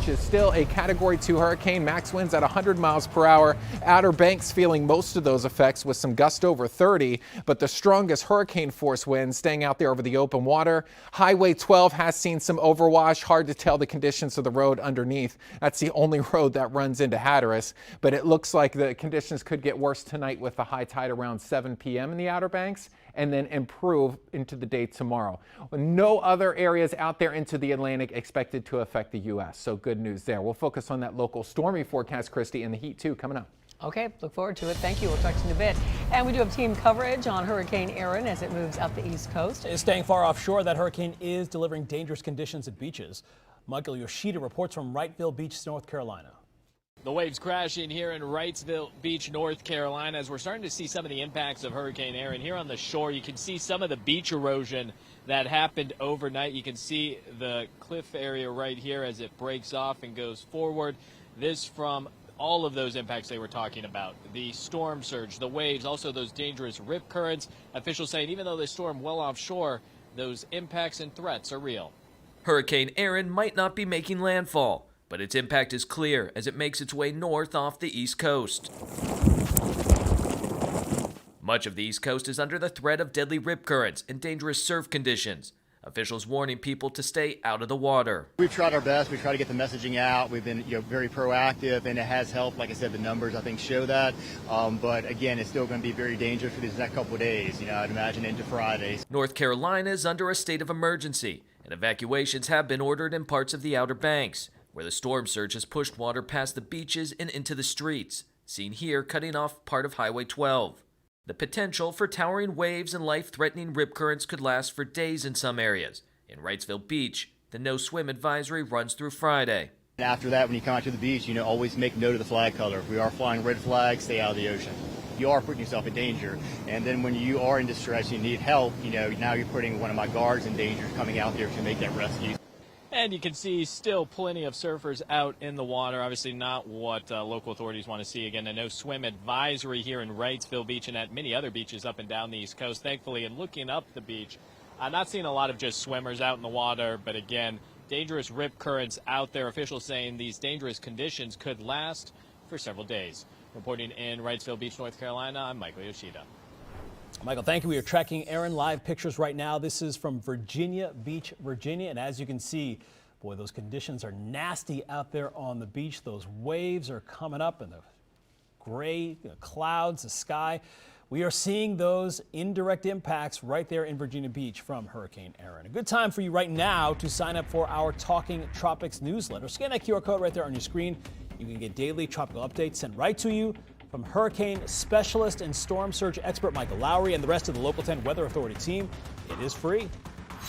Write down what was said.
Beach is still a Category 2 hurricane. Max winds at 100 miles per hour. Outer Banks feeling most of those effects with some gusts over 30, but the strongest hurricane force winds staying out there over the open water. Highway 12 has seen some overwash. Hard to tell the conditions of the road underneath. That's the only road that runs into Hatteras, but it looks like the conditions could get worse tonight with the high tide around 7 p.m. in the Outer Banks, and then improve into the day tomorrow. No other areas out there into the Atlantic expected to affect the U.S., so good news there. We'll focus on that local stormy forecast, Christy, and the heat too coming up. Okay, look forward to it. Thank you. We'll talk to you in a bit. And we do have team coverage on Hurricane Erin as it moves up the East Coast. Staying far offshore, that hurricane is delivering dangerous conditions at beaches. Michael Yoshida reports from Wrightville Beach, North Carolina. The waves crashing here in Wrightville Beach, North Carolina, as we're starting to see some of the impacts of Hurricane Erin. Here on the shore, you can see some of the beach erosion that happened overnight. You can see the cliff area right here as it breaks off and goes forward. This from all of those impacts they were talking about. The storm surge, the waves, also those dangerous rip currents. Officials saying even though they storm well offshore, those impacts and threats are real. Hurricane Erin might not be making landfall, but its impact is clear as it makes its way north off the East Coast. Much of the East Coast is under the threat of deadly rip currents and dangerous surf conditions. Officials warning people to stay out of the water. We've tried our best. We try to get the messaging out. We've been very proactive, and it has helped. Like I said, the numbers, I think, show that. But again, it's still going to be very dangerous for these next couple of days. I'd imagine into Friday. North Carolina is under a state of emergency, and evacuations have been ordered in parts of the Outer Banks, where the storm surge has pushed water past the beaches and into the streets, seen here cutting off part of Highway 12. The potential for towering waves and life-threatening rip currents could last for days in some areas. In Wrightville Beach, the no-swim advisory runs through Friday. After that, when you come out to the beach, always make note of the flag color. If we are flying red flags, stay out of the ocean. You are putting yourself in danger. And then when you are in distress, you need help, now you're putting one of my guards in danger coming out there to make that rescue. And you can see still plenty of surfers out in the water. Obviously not what local authorities want to see. Again, a no-swim advisory here in Wrightville Beach and at many other beaches up and down the East Coast. Thankfully, in looking up the beach, I'm not seeing a lot of just swimmers out in the water. But again, dangerous rip currents out there. Officials saying these dangerous conditions could last for several days. Reporting in Wrightville Beach, North Carolina, I'm Michael Yoshida. Michael, thank you. We are tracking Erin live pictures right now. This is from Virginia Beach, Virginia. And as you can see, boy, those conditions are nasty out there on the beach. Those waves are coming up and the gray clouds, the sky. We are seeing those indirect impacts right there in Virginia Beach from Hurricane Erin. A good time for you right now to sign up for our Talking Tropics newsletter. Scan that QR code right there on your screen. You can get daily tropical updates sent right to you from hurricane specialist and storm surge expert Michael Lowry and the rest of the Local 10 Weather Authority team. It is free.